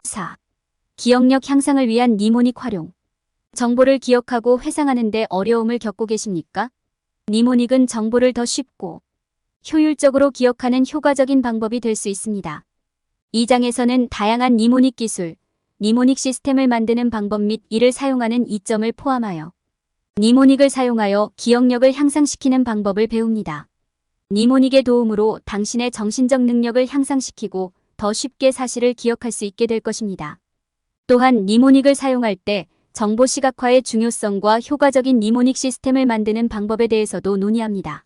4. 기억력 향상을 위한 니모닉 활용. 정보를 기억하고 회상하는 데 어려움을 겪고 계십니까? 니모닉은 정보를 더 쉽고 효율적으로 기억하는 효과적인 방법이 될 수 있습니다. 이 장에서는 다양한 니모닉 기술, 니모닉 시스템을 만드는 방법 및 이를 사용하는 이점을 포함하여 니모닉을 사용하여 기억력을 향상시키는 방법을 배웁니다. 니모닉의 도움으로 당신의 정신적 능력을 향상시키고 더 쉽게 사실을 기억할 수 있게 될 것입니다. 또한 니모닉을 사용할 때 정보 시각화의 중요성과 효과적인 니모닉 시스템을 만드는 방법에 대해서도 논의합니다.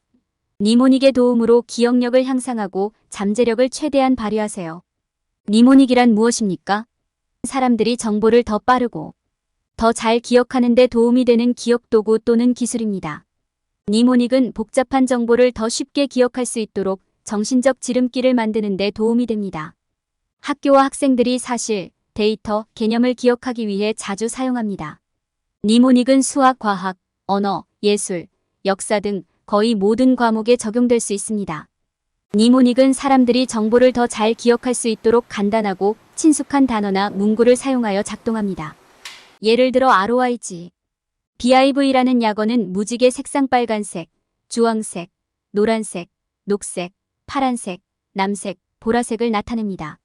니모닉의 도움으로 기억력을 향상하고 잠재력을 최대한 발휘하세요. 니모닉이란 무엇입니까? 사람들이 정보를 더 빠르고 더 잘 기억하는 데 도움이 되는 기억 도구 또는 기술입니다. 니모닉은 복잡한 정보를 더 쉽게 기억할 수 있도록 정신적 지름길을 만드는 데 도움이 됩니다. 학교와 학생들이 사실, 데이터, 개념을 기억하기 위해 자주 사용합니다. 니모닉은 수학, 과학, 언어, 예술, 역사 등 거의 모든 과목에 적용될 수 있습니다. 니모닉은 사람들이 정보를 더 잘 기억할 수 있도록 간단하고 친숙한 단어나 문구를 사용하여 작동합니다. 예를 들어 ROIG, BIV라는 약어는 무지개 색상 빨간색, 주황색, 노란색, 녹색, 파란색, 남색, 보라색을 나타냅니다.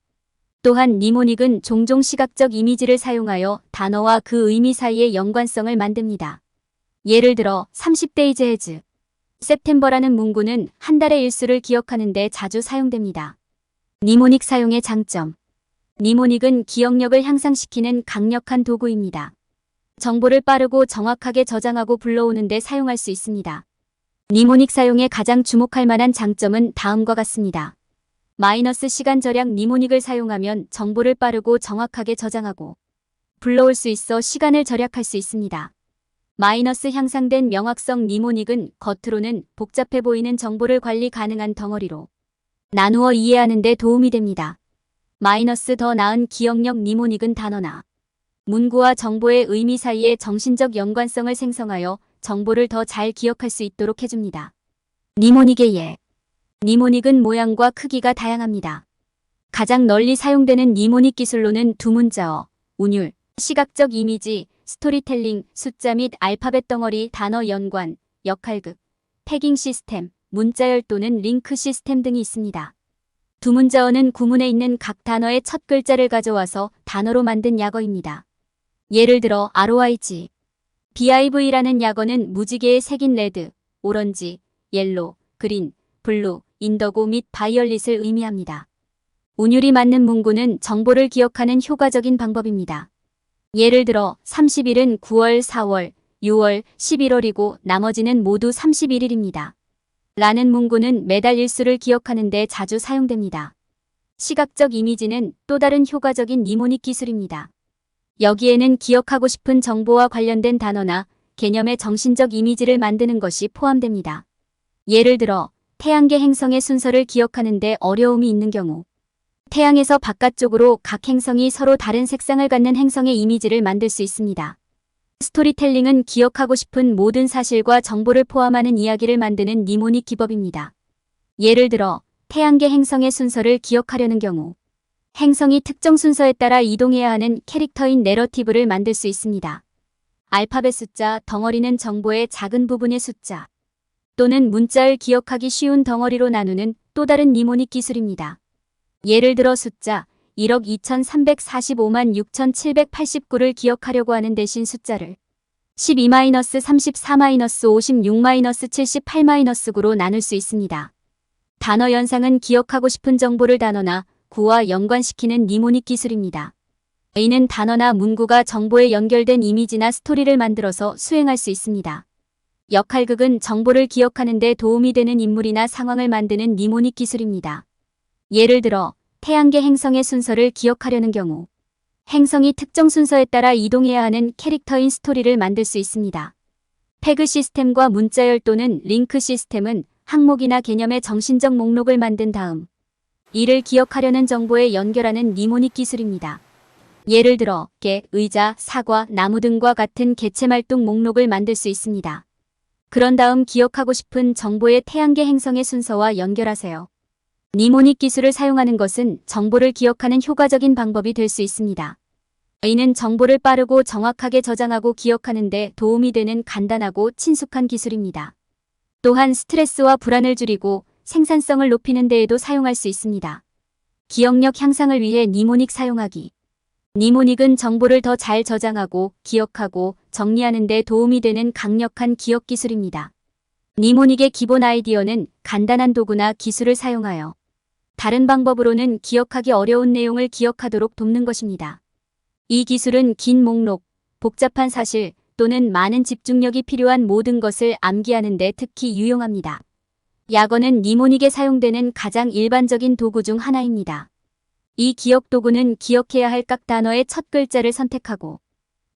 또한 니모닉은 종종 시각적 이미지를 사용하여 단어와 그 의미 사이의 연관성을 만듭니다. 예를 들어 30days has, September라는 문구는 한 달의 일수를 기억하는 데 자주 사용됩니다. 니모닉 사용의 장점. 니모닉은 기억력을 향상시키는 강력한 도구입니다. 정보를 빠르고 정확하게 저장하고 불러오는 데 사용할 수 있습니다. 니모닉 사용에 가장 주목할 만한 장점은 다음과 같습니다. 마이너스 시간 절약. 니모닉을 사용하면 정보를 빠르고 정확하게 저장하고 불러올 수 있어 시간을 절약할 수 있습니다. 마이너스 향상된 명확성. 니모닉은 겉으로는 복잡해 보이는 정보를 관리 가능한 덩어리로 나누어 이해하는 데 도움이 됩니다. 마이너스 더 나은 기억력. 니모닉은 단어나 문구와 정보의 의미 사이의 정신적 연관성을 생성하여 정보를 더 잘 기억할 수 있도록 해줍니다. 니모닉의 예. 니모닉은 모양과 크기가 다양합니다. 가장 널리 사용되는 니모닉 기술로는 두문자어, 운율, 시각적 이미지, 스토리텔링, 숫자 및 알파벳 덩어리, 단어 연관, 역할극, 태깅 시스템, 문자열 또는 링크 시스템 등이 있습니다. 두문자어는 구문에 있는 각 단어의 첫 글자를 가져와서 단어로 만든 약어입니다. 예를 들어 ROIG, BIV라는 약어는 무지개의 색인 레드, 오런지, 옐로, 그린, 블루, 인더고 및 바이올릿을 의미합니다. 운율이 맞는 문구는 정보를 기억하는 효과적인 방법입니다. 예를 들어 30일은 9월, 4월, 6월, 11월이고 나머지는 모두 31일입니다. 라는 문구는 매달 일수를 기억하는 데 자주 사용됩니다. 시각적 이미지는 또 다른 효과적인 니모닉 기술입니다. 여기에는 기억하고 싶은 정보와 관련된 단어나 개념의 정신적 이미지를 만드는 것이 포함됩니다. 예를 들어 태양계 행성의 순서를 기억하는 데 어려움이 있는 경우 태양에서 바깥쪽으로 각 행성이 서로 다른 색상을 갖는 행성의 이미지를 만들 수 있습니다. 스토리텔링은 기억하고 싶은 모든 사실과 정보를 포함하는 이야기를 만드는 니모닉 기법입니다. 예를 들어 태양계 행성의 순서를 기억하려는 경우 행성이 특정 순서에 따라 이동해야 하는 캐릭터인 내러티브를 만들 수 있습니다. 알파벳 숫자 덩어리는 정보의 작은 부분의 숫자 또는 문자를 기억하기 쉬운 덩어리로 나누는 또 다른 니모닉 기술입니다. 예를 들어 숫자 1억 2345만 6789를 기억하려고 하는 대신 숫자를 12-34-56-78-9로 나눌 수 있습니다. 단어 연상은 기억하고 싶은 정보를 단어나 구와 연관시키는 니모닉 기술입니다. 이는 단어나 문구가 정보에 연결된 이미지나 스토리를 만들어서 수행할 수 있습니다. 역할극은 정보를 기억하는 데 도움이 되는 인물이나 상황을 만드는 니모닉 기술입니다. 예를 들어 태양계 행성의 순서를 기억하려는 경우 행성이 특정 순서에 따라 이동해야 하는 캐릭터인 스토리를 만들 수 있습니다. 태그 시스템과 문자열 또는 링크 시스템은 항목이나 개념의 정신적 목록을 만든 다음 이를 기억하려는 정보에 연결하는 니모닉 기술입니다. 예를 들어 개, 의자, 사과, 나무 등과 같은 개체말동 목록을 만들 수 있습니다. 그런 다음 기억하고 싶은 정보의 태양계 행성의 순서와 연결하세요. 니모닉 기술을 사용하는 것은 정보를 기억하는 효과적인 방법이 될 수 있습니다. 이는 정보를 빠르고 정확하게 저장하고 기억하는 데 도움이 되는 간단하고 친숙한 기술입니다. 또한 스트레스와 불안을 줄이고 생산성을 높이는 데에도 사용할 수 있습니다. 기억력 향상을 위해 니모닉 사용하기. 니모닉은 정보를 더 잘 저장하고 기억하고 정리하는 데 도움이 되는 강력한 기억 기술입니다. 니모닉의 기본 아이디어는 간단한 도구나 기술을 사용하여 다른 방법으로는 기억하기 어려운 내용을 기억하도록 돕는 것입니다. 이 기술은 긴 목록, 복잡한 사실 또는 많은 집중력이 필요한 모든 것을 암기하는 데 특히 유용합니다. 약어는 니모닉에 사용되는 가장 일반적인 도구 중 하나입니다. 이 기억 도구는 기억해야 할 각 단어의 첫 글자를 선택하고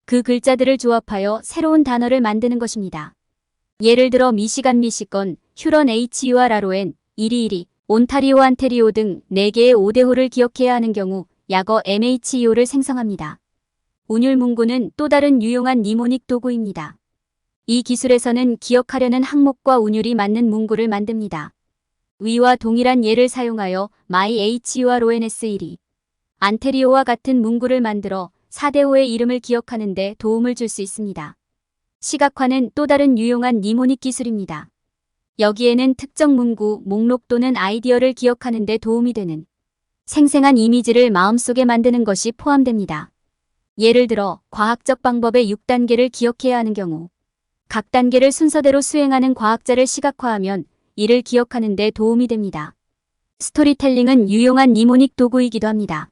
그 글자들을 조합하여 새로운 단어를 만드는 것입니다. 예를 들어 미시건, 휴런 HURRON, 이리, 온타리오 안테리오 등 4개의 5대호를 기억해야 하는 경우 약어 MHEO를 생성합니다. 운율 문구는 또 다른 유용한 니모닉 도구입니다. 이 기술에서는 기억하려는 항목과 운율이 맞는 문구를 만듭니다. 위와 동일한 예를 사용하여 my HURONS 1이 안테리오와 같은 문구를 만들어 4대호의 이름을 기억하는 데 도움을 줄 수 있습니다. 시각화는 또 다른 유용한 니모닉 기술입니다. 여기에는 특정 문구, 목록 또는 아이디어를 기억하는 데 도움이 되는 생생한 이미지를 마음속에 만드는 것이 포함됩니다. 예를 들어 과학적 방법의 6단계를 기억해야 하는 경우 각 단계를 순서대로 수행하는 과학자를 시각화하면 이를 기억하는 데 도움이 됩니다. 스토리텔링은 유용한 니모닉 도구이기도 합니다.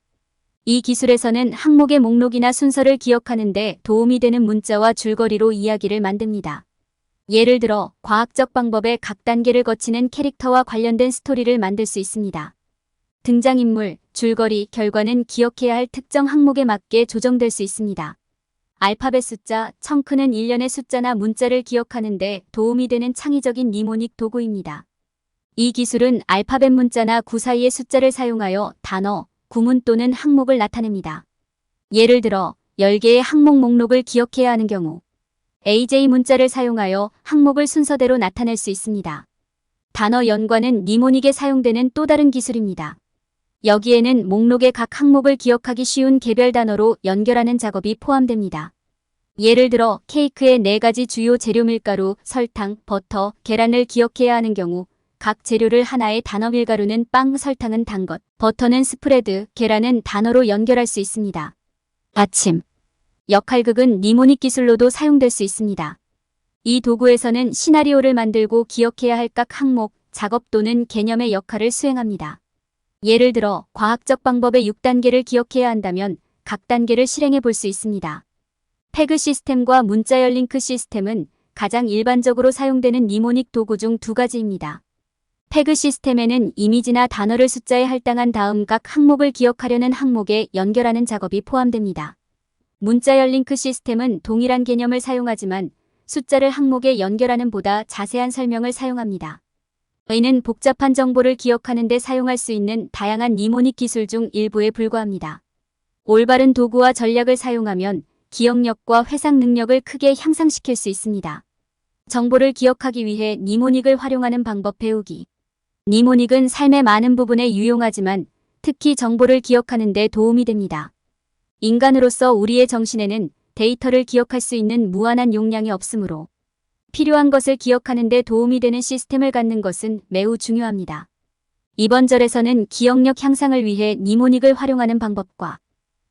이 기술에서는 항목의 목록이나 순서를 기억하는 데 도움이 되는 문자와 줄거리로 이야기를 만듭니다. 예를 들어 과학적 방법의 각 단계를 거치는 캐릭터와 관련된 스토리를 만들 수 있습니다. 등장인물, 줄거리, 결과는 기억해야 할 특정 항목에 맞게 조정될 수 있습니다. 알파벳 숫자, 청크는 일련의 숫자나 문자를 기억하는 데 도움이 되는 창의적인 니모닉 도구입니다. 이 기술은 알파벳 문자나 구 사이의 숫자를 사용하여 단어, 구문 또는 항목을 나타냅니다. 예를 들어 10개의 항목 목록을 기억해야 하는 경우 AJ 문자를 사용하여 항목을 순서대로 나타낼 수 있습니다. 단어 연관은 니모닉에 사용되는 또 다른 기술입니다. 여기에는 목록의 각 항목을 기억하기 쉬운 개별 단어로 연결하는 작업이 포함됩니다. 예를 들어 케이크의 4가지 주요 재료 밀가루, 설탕, 버터, 계란을 기억해야 하는 경우 각 재료를 하나의 단어 밀가루는 빵, 설탕은 단 것, 버터는 스프레드, 계란은 단어로 연결할 수 있습니다. 아침. 역할극은 니모닉 기술로도 사용될 수 있습니다. 이 도구에서는 시나리오를 만들고 기억해야 할 각 항목, 작업 또는 개념의 역할을 수행합니다. 예를 들어 과학적 방법의 6단계를 기억해야 한다면 각 단계를 실행해 볼 수 있습니다. 패그 시스템과 문자 열 링크 시스템은 가장 일반적으로 사용되는 니모닉 도구 중 2가지입니다. 패그 시스템에는 이미지나 단어를 숫자에 할당한 다음 각 항목을 기억하려는 항목에 연결하는 작업이 포함됩니다. 문자 열 링크 시스템은 동일한 개념을 사용하지만 숫자를 항목에 연결하는 보다 자세한 설명을 사용합니다. 이는 복잡한 정보를 기억하는 데 사용할 수 있는 다양한 니모닉 기술 중 일부에 불과합니다. 올바른 도구와 전략을 사용하면 기억력과 회상 능력을 크게 향상시킬 수 있습니다. 정보를 기억하기 위해 니모닉을 활용하는 방법 배우기. 니모닉은 삶의 많은 부분에 유용하지만 특히 정보를 기억하는 데 도움이 됩니다. 인간으로서 우리의 정신에는 데이터를 기억할 수 있는 무한한 용량이 없으므로 필요한 것을 기억하는 데 도움이 되는 시스템을 갖는 것은 매우 중요합니다. 이번 절에서는 기억력 향상을 위해 니모닉을 활용하는 방법과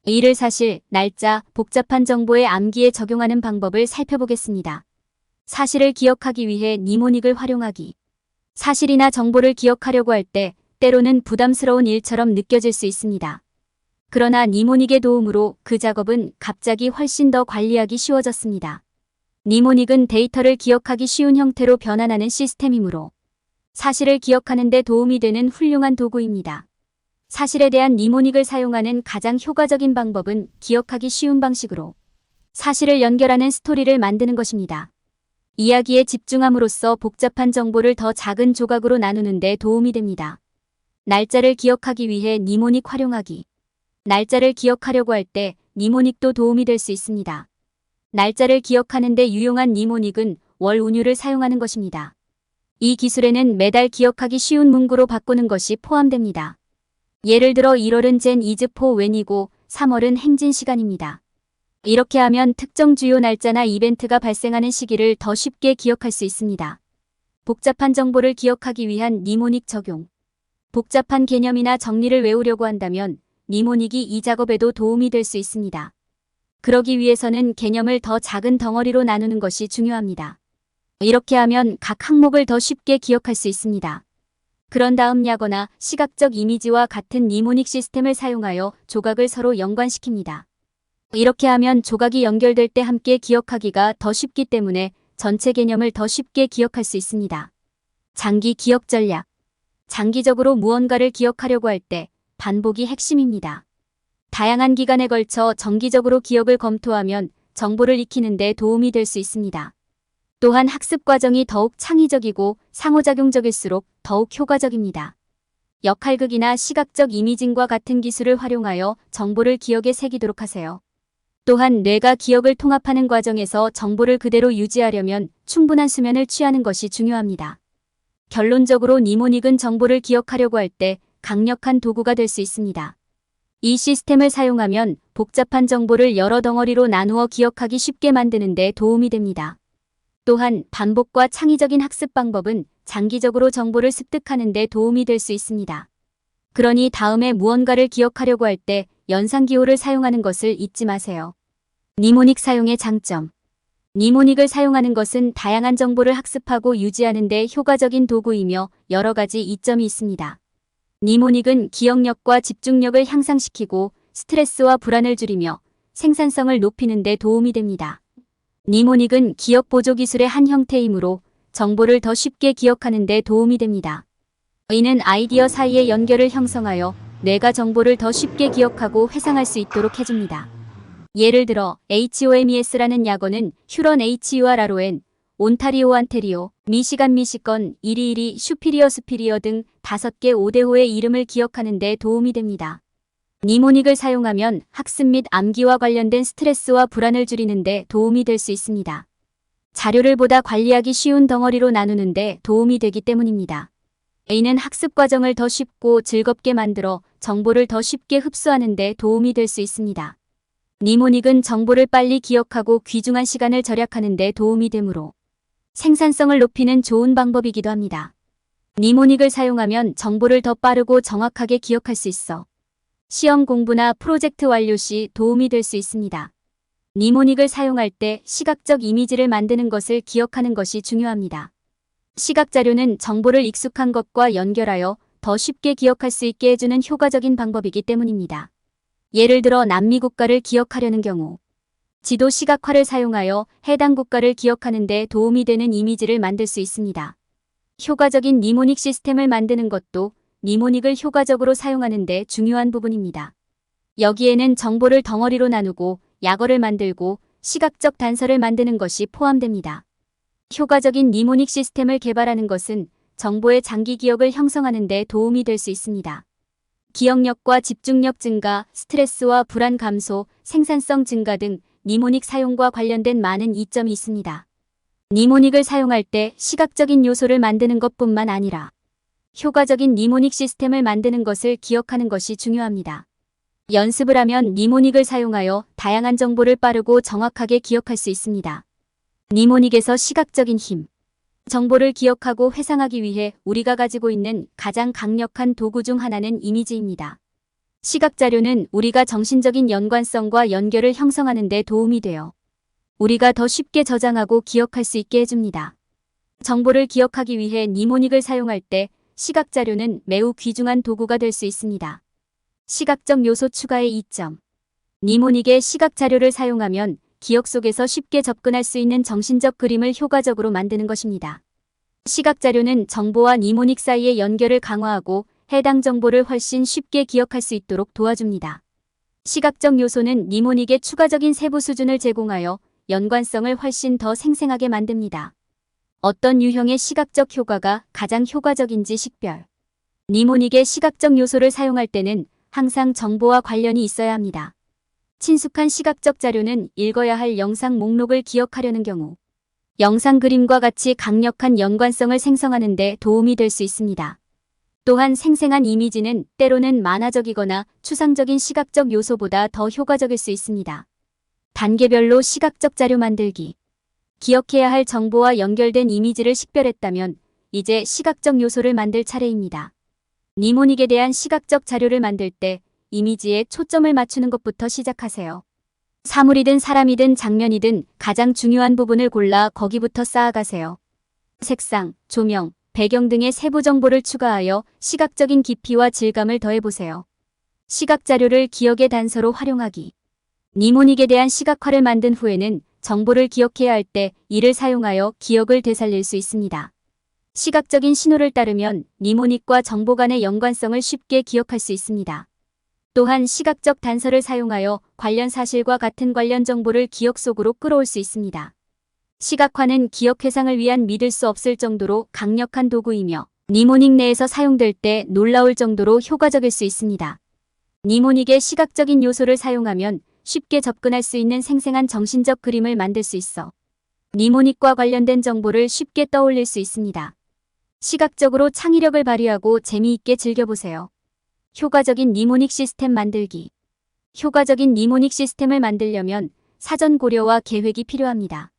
이를 사실, 날짜, 복잡한 정보의 암기에 적용하는 방법을 살펴보겠습니다. 사실을 기억하기 위해 니모닉을 활용하기. 사실이나 정보를 기억하려고 할 때 때로는 부담스러운 일처럼 느껴질 수 있습니다. 그러나 니모닉의 도움으로 그 작업은 갑자기 훨씬 더 관리하기 쉬워졌습니다. 니모닉은 데이터를 기억하기 쉬운 형태로 변환하는 시스템이므로 사실을 기억하는 데 도움이 되는 훌륭한 도구입니다. 사실에 대한 니모닉을 사용하는 가장 효과적인 방법은 기억하기 쉬운 방식으로 사실을 연결하는 스토리를 만드는 것입니다. 이야기에 집중함으로써 복잡한 정보를 더 작은 조각으로 나누는 데 도움이 됩니다. 날짜를 기억하기 위해 니모닉 활용하기. 날짜를 기억하려고 할 때 니모닉도 도움이 될 수 있습니다. 날짜를 기억하는 데 유용한 니모닉은 월 운율을 사용하는 것입니다. 이 기술에는 매달 기억하기 쉬운 문구로 바꾸는 것이 포함됩니다. 예를 들어 1월은 젠 이즈 포 웬이고 3월은 행진 시간입니다. 이렇게 하면 특정 주요 날짜나 이벤트가 발생하는 시기를 더 쉽게 기억할 수 있습니다. 복잡한 정보를 기억하기 위한 니모닉 적용. 복잡한 개념이나 정리를 외우려고 한다면 니모닉이 이 작업에도 도움이 될 수 있습니다. 그러기 위해서는 개념을 더 작은 덩어리로 나누는 것이 중요합니다. 이렇게 하면 각 항목을 더 쉽게 기억할 수 있습니다. 그런 다음 야거나 시각적 이미지와 같은 니모닉 시스템을 사용하여 조각을 서로 연관시킵니다. 이렇게 하면 조각이 연결될 때 함께 기억하기가 더 쉽기 때문에 전체 개념을 더 쉽게 기억할 수 있습니다. 장기 기억 전략. 장기적으로 무언가를 기억하려고 할 때 반복이 핵심입니다. 다양한 기간에 걸쳐 정기적으로 기억을 검토하면 정보를 익히는 데 도움이 될 수 있습니다. 또한 학습 과정이 더욱 창의적이고 상호작용적일수록 더욱 효과적입니다. 역할극이나 시각적 이미징과 같은 기술을 활용하여 정보를 기억에 새기도록 하세요. 또한 뇌가 기억을 통합하는 과정에서 정보를 그대로 유지하려면 충분한 수면을 취하는 것이 중요합니다. 결론적으로 니모닉은 정보를 기억하려고 할 때 강력한 도구가 될 수 있습니다. 이 시스템을 사용하면 복잡한 정보를 여러 덩어리로 나누어 기억하기 쉽게 만드는 데 도움이 됩니다. 또한 반복과 창의적인 학습 방법은 장기적으로 정보를 습득하는 데 도움이 될 수 있습니다. 그러니 다음에 무언가를 기억하려고 할 때 연상기호를 사용하는 것을 잊지 마세요. 니모닉 사용의 장점. 니모닉을 사용하는 것은 다양한 정보를 학습하고 유지하는 데 효과적인 도구이며 여러 가지 이점이 있습니다. 니모닉은 기억력과 집중력을 향상시키고 스트레스와 불안을 줄이며 생산성을 높이는 데 도움이 됩니다. 니모닉은 기억 보조 기술의 한 형태이므로 정보를 더 쉽게 기억하는 데 도움이 됩니다. 이는 아이디어 사이의 연결을 형성하여 뇌가 정보를 더 쉽게 기억하고 회상할 수 있도록 해줍니다. 예를 들어 HOMES라는 약어는 휴런 HUR RON, 온타리오 안테리오, 미시간 미시건, 이리이리, 슈피리어 스피리어 등 5개 5대호의 이름을 기억하는 데 도움이 됩니다. 니모닉을 사용하면 학습 및 암기와 관련된 스트레스와 불안을 줄이는 데 도움이 될 수 있습니다. 자료를 보다 관리하기 쉬운 덩어리로 나누는 데 도움이 되기 때문입니다. 이는 학습 과정을 더 쉽고 즐겁게 만들어 정보를 더 쉽게 흡수하는 데 도움이 될 수 있습니다. 니모닉은 정보를 빨리 기억하고 귀중한 시간을 절약하는 데 도움이 되므로 생산성을 높이는 좋은 방법이기도 합니다. 니모닉을 사용하면 정보를 더 빠르고 정확하게 기억할 수 있어 시험 공부나 프로젝트 완료 시 도움이 될 수 있습니다. 니모닉을 사용할 때 시각적 이미지를 만드는 것을 기억하는 것이 중요합니다. 시각 자료는 정보를 익숙한 것과 연결하여 더 쉽게 기억할 수 있게 해주는 효과적인 방법이기 때문입니다. 예를 들어 남미 국가를 기억하려는 경우 지도 시각화를 사용하여 해당 국가를 기억하는 데 도움이 되는 이미지를 만들 수 있습니다. 효과적인 니모닉 시스템을 만드는 것도 니모닉을 효과적으로 사용하는 데 중요한 부분입니다. 여기에는 정보를 덩어리로 나누고 약어를 만들고 시각적 단서를 만드는 것이 포함됩니다. 효과적인 니모닉 시스템을 개발하는 것은 정보의 장기 기억을 형성하는 데 도움이 될 수 있습니다. 기억력과 집중력 증가, 스트레스와 불안 감소, 생산성 증가 등 니모닉 사용과 관련된 많은 이점이 있습니다. 니모닉을 사용할 때 시각적인 요소를 만드는 것뿐만 아니라 효과적인 니모닉 시스템을 만드는 것을 기억하는 것이 중요합니다. 연습을 하면 니모닉을 사용하여 다양한 정보를 빠르고 정확하게 기억할 수 있습니다. 니모닉에서 시각적인 힘. 정보를 기억하고 회상하기 위해 우리가 가지고 있는 가장 강력한 도구 중 하나는 이미지입니다. 시각 자료는 우리가 정신적인 연관성과 연결을 형성하는 데 도움이 되어 우리가 더 쉽게 저장하고 기억할 수 있게 해줍니다. 정보를 기억하기 위해 니모닉을 사용할 때 시각 자료는 매우 귀중한 도구가 될 수 있습니다. 시각적 요소 추가의 이점. 니모닉의 시각 자료를 사용하면 기억 속에서 쉽게 접근할 수 있는 정신적 그림을 효과적으로 만드는 것입니다. 시각 자료는 정보와 니모닉 사이의 연결을 강화하고 해당 정보를 훨씬 쉽게 기억할 수 있도록 도와줍니다. 시각적 요소는 니모닉의 추가적인 세부 수준을 제공하여 연관성을 훨씬 더 생생하게 만듭니다. 어떤 유형의 시각적 효과가 가장 효과적인지 식별. 니모닉의 시각적 요소를 사용할 때는 항상 정보와 관련이 있어야 합니다. 친숙한 시각적 자료는 읽어야 할 영상 목록을 기억하려는 경우 영상 그림과 같이 강력한 연관성을 생성하는 데 도움이 될 수 있습니다. 또한 생생한 이미지는 때로는 만화적이거나 추상적인 시각적 요소보다 더 효과적일 수 있습니다. 단계별로 시각적 자료 만들기. 기억해야 할 정보와 연결된 이미지를 식별했다면 이제 시각적 요소를 만들 차례입니다. 니모닉에 대한 시각적 자료를 만들 때 이미지에 초점을 맞추는 것부터 시작하세요. 사물이든 사람이든 장면이든 가장 중요한 부분을 골라 거기부터 쌓아가세요. 색상, 조명, 배경 등의 세부 정보를 추가하여 시각적인 깊이와 질감을 더해보세요. 시각 자료를 기억의 단서로 활용하기. 니모닉에 대한 시각화를 만든 후에는 정보를 기억해야 할 때 이를 사용하여 기억을 되살릴 수 있습니다. 시각적인 신호를 따르면 니모닉과 정보 간의 연관성을 쉽게 기억할 수 있습니다. 또한 시각적 단서를 사용하여 관련 사실과 같은 관련 정보를 기억 속으로 끌어올 수 있습니다. 시각화는 기억 회상을 위한 믿을 수 없을 정도로 강력한 도구이며 니모닉 내에서 사용될 때 놀라울 정도로 효과적일 수 있습니다. 니모닉의 시각적인 요소를 사용하면 쉽게 접근할 수 있는 생생한 정신적 그림을 만들 수 있어 니모닉과 관련된 정보를 쉽게 떠올릴 수 있습니다. 시각적으로 창의력을 발휘하고 재미있게 즐겨보세요. 효과적인 니모닉 시스템 만들기. 효과적인 니모닉 시스템을 만들려면 사전 고려와 계획이 필요합니다.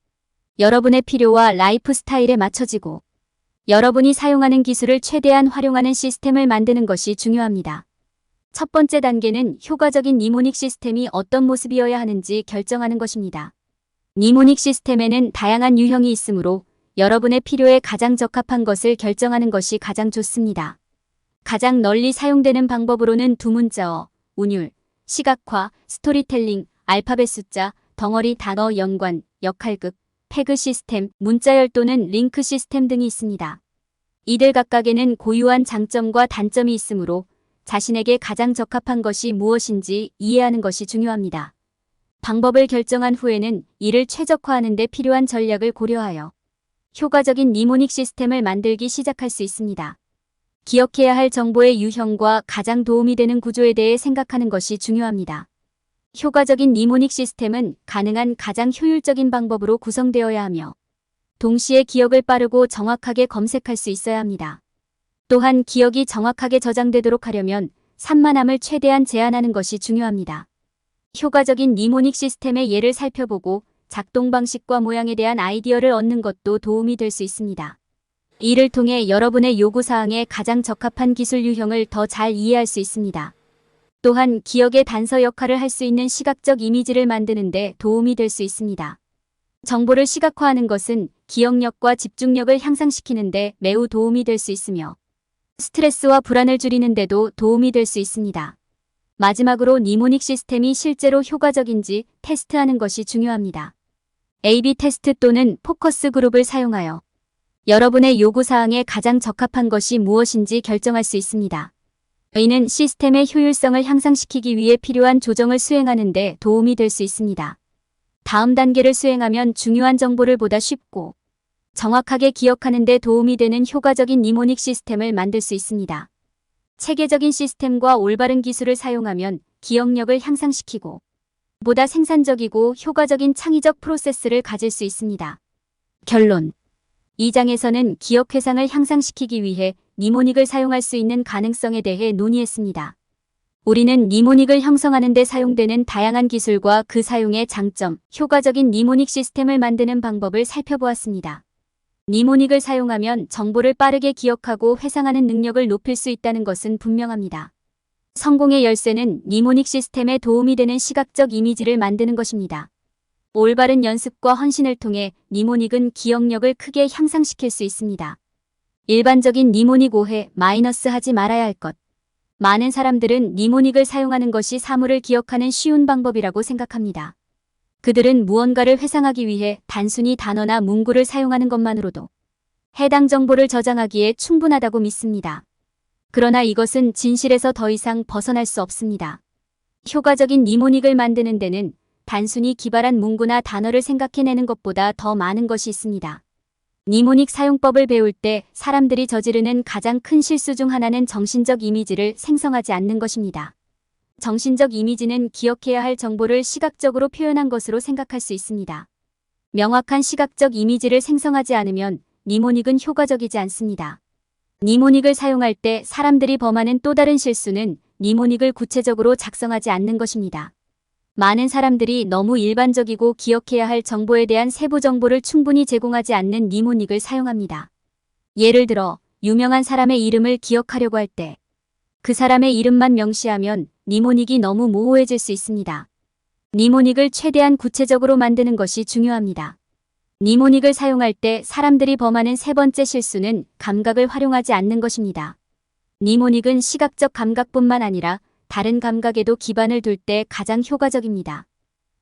여러분의 필요와 라이프 스타일에 맞춰지고 여러분이 사용하는 기술을 최대한 활용하는 시스템을 만드는 것이 중요합니다. 첫 번째 단계는 효과적인 니모닉 시스템이 어떤 모습이어야 하는지 결정하는 것입니다. 니모닉 시스템에는 다양한 유형이 있으므로 여러분의 필요에 가장 적합한 것을 결정하는 것이 가장 좋습니다. 가장 널리 사용되는 방법으로는 두문자어, 운율, 시각화, 스토리텔링, 알파벳 숫자, 덩어리 단어 연관, 역할극, 태그 시스템, 문자열 또는 링크 시스템 등이 있습니다. 이들 각각에는 고유한 장점과 단점이 있으므로 자신에게 가장 적합한 것이 무엇인지 이해하는 것이 중요합니다. 방법을 결정한 후에는 이를 최적화하는 데 필요한 전략을 고려하여 효과적인 니모닉 시스템을 만들기 시작할 수 있습니다. 기억해야 할 정보의 유형과 가장 도움이 되는 구조에 대해 생각하는 것이 중요합니다. 효과적인 니모닉 시스템은 가능한 가장 효율적인 방법으로 구성되어야 하며 동시에 기억을 빠르고 정확하게 검색할 수 있어야 합니다. 또한 기억이 정확하게 저장되도록 하려면 산만함을 최대한 제한하는 것이 중요합니다. 효과적인 니모닉 시스템의 예를 살펴보고 작동 방식과 모양에 대한 아이디어를 얻는 것도 도움이 될 수 있습니다. 이를 통해 여러분의 요구사항에 가장 적합한 기술 유형을 더 잘 이해할 수 있습니다. 또한 기억의 단서 역할을 할 수 있는 시각적 이미지를 만드는 데 도움이 될 수 있습니다. 정보를 시각화하는 것은 기억력과 집중력을 향상시키는 데 매우 도움이 될 수 있으며 스트레스와 불안을 줄이는 데도 도움이 될 수 있습니다. 마지막으로 니모닉 시스템이 실제로 효과적인지 테스트하는 것이 중요합니다. A/B 테스트 또는 포커스 그룹을 사용하여 여러분의 요구사항에 가장 적합한 것이 무엇인지 결정할 수 있습니다. 이는 시스템의 효율성을 향상시키기 위해 필요한 조정을 수행하는 데 도움이 될 수 있습니다. 다음 단계를 수행하면 중요한 정보를 보다 쉽고 정확하게 기억하는 데 도움이 되는 효과적인 니모닉 시스템을 만들 수 있습니다. 체계적인 시스템과 올바른 기술을 사용하면 기억력을 향상시키고 보다 생산적이고 효과적인 창의적 프로세스를 가질 수 있습니다. 결론. 이 장에서는 기억 회상을 향상시키기 위해 니모닉을 사용할 수 있는 가능성에 대해 논의했습니다. 우리는 니모닉을 형성하는 데 사용되는 다양한 기술과 그 사용의 장점, 효과적인 니모닉 시스템을 만드는 방법을 살펴보았습니다. 니모닉을 사용하면 정보를 빠르게 기억하고 회상하는 능력을 높일 수 있다는 것은 분명합니다. 성공의 열쇠는 니모닉 시스템에 도움이 되는 시각적 이미지를 만드는 것입니다. 올바른 연습과 헌신을 통해 니모닉은 기억력을 크게 향상시킬 수 있습니다. 일반적인 니모닉 오해, 마이너스 하지 말아야 할 것. 많은 사람들은 니모닉을 사용하는 것이 사물을 기억하는 쉬운 방법이라고 생각합니다. 그들은 무언가를 회상하기 위해 단순히 단어나 문구를 사용하는 것만으로도 해당 정보를 저장하기에 충분하다고 믿습니다. 그러나 이것은 진실에서 더 이상 벗어날 수 없습니다. 효과적인 니모닉을 만드는 데는 단순히 기발한 문구나 단어를 생각해내는 것보다 더 많은 것이 있습니다. 니모닉 사용법을 배울 때 사람들이 저지르는 가장 큰 실수 중 하나는 정신적 이미지를 생성하지 않는 것입니다. 정신적 이미지는 기억해야 할 정보를 시각적으로 표현한 것으로 생각할 수 있습니다. 명확한 시각적 이미지를 생성하지 않으면 니모닉은 효과적이지 않습니다. 니모닉을 사용할 때 사람들이 범하는 또 다른 실수는 니모닉을 구체적으로 작성하지 않는 것입니다. 많은 사람들이 너무 일반적이고 기억해야 할 정보에 대한 세부 정보를 충분히 제공하지 않는 니모닉을 사용합니다. 예를 들어 유명한 사람의 이름을 기억하려고 할 때 그 사람의 이름만 명시하면 니모닉이 너무 모호해질 수 있습니다. 니모닉을 최대한 구체적으로 만드는 것이 중요합니다. 니모닉을 사용할 때 사람들이 범하는 세 번째 실수는 감각을 활용하지 않는 것입니다. 니모닉은 시각적 감각뿐만 아니라 다른 감각에도 기반을 둘 때 가장 효과적입니다.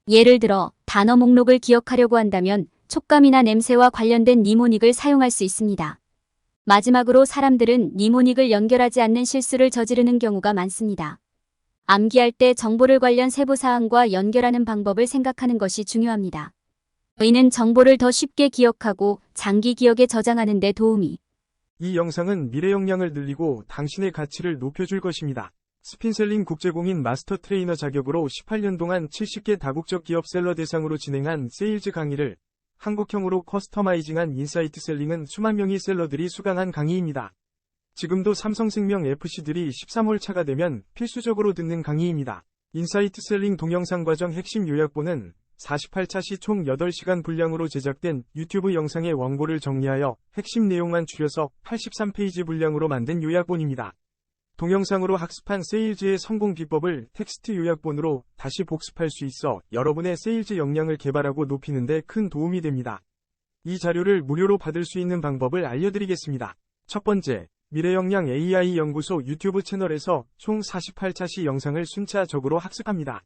예를 들어 단어 목록을 기억하려고 한다면 촉감이나 냄새와 관련된 니모닉을 사용할 수 있습니다. 마지막으로 사람들은 니모닉을 연결하지 않는 실수를 저지르는 경우가 많습니다. 암기할 때 정보를 관련 세부 사항과 연결하는 방법을 생각하는 것이 중요합니다. 이는 정보를 더 쉽게 기억하고 장기 기억에 저장하는 데 도움이. 이 영상은 미래 역량을 늘리고 당신의 가치를 높여줄 것입니다. 스핀셀링 국제공인 마스터 트레이너 자격으로 18년 동안 70개 다국적 기업 셀러 대상으로 진행한 세일즈 강의를 한국형으로 커스터마이징한 인사이트 셀링은 수만 명의 셀러들이 수강한 강의입니다. 지금도 삼성생명 FC들이 13월 차가 되면 필수적으로 듣는 강의입니다. 인사이트 셀링 동영상 과정 핵심 요약본은 48차 시 총 8시간 분량으로 제작된 유튜브 영상의 원고를 정리하여 핵심 내용만 줄여서 83페이지 분량으로 만든 요약본입니다. 동영상으로 학습한 세일즈의 성공 비법을 텍스트 요약본으로 다시 복습할 수 있어 여러분의 세일즈 역량을 개발하고 높이는 데 큰 도움이 됩니다. 이 자료를 무료로 받을 수 있는 방법을 알려드리겠습니다. 첫 번째, 미래역량 AI 연구소 유튜브 채널에서 총 48차 시 영상을 순차적으로 학습합니다.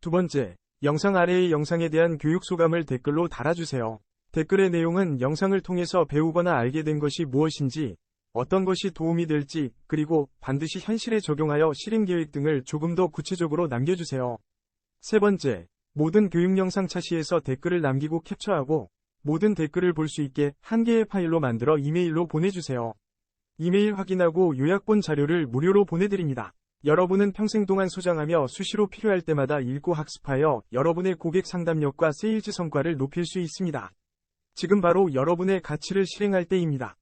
두 번째, 영상 아래의 영상에 대한 교육 소감을 댓글로 달아주세요. 댓글의 내용은 영상을 통해서 배우거나 알게 된 것이 무엇인지, 어떤 것이 도움이 될지, 그리고 반드시 현실에 적용하여 실행 계획 등을 조금 더 구체적으로 남겨주세요. 세 번째, 모든 교육 영상 차시에서 댓글을 남기고 캡처하고 모든 댓글을 볼 수 있게 한 개의 파일로 만들어 이메일로 보내주세요. 이메일 확인하고 요약본 자료를 무료로 보내드립니다. 여러분은 평생 동안 소장하며 수시로 필요할 때마다 읽고 학습하여 여러분의 고객 상담력과 세일즈 성과를 높일 수 있습니다. 지금 바로 여러분의 가치를 실행할 때입니다.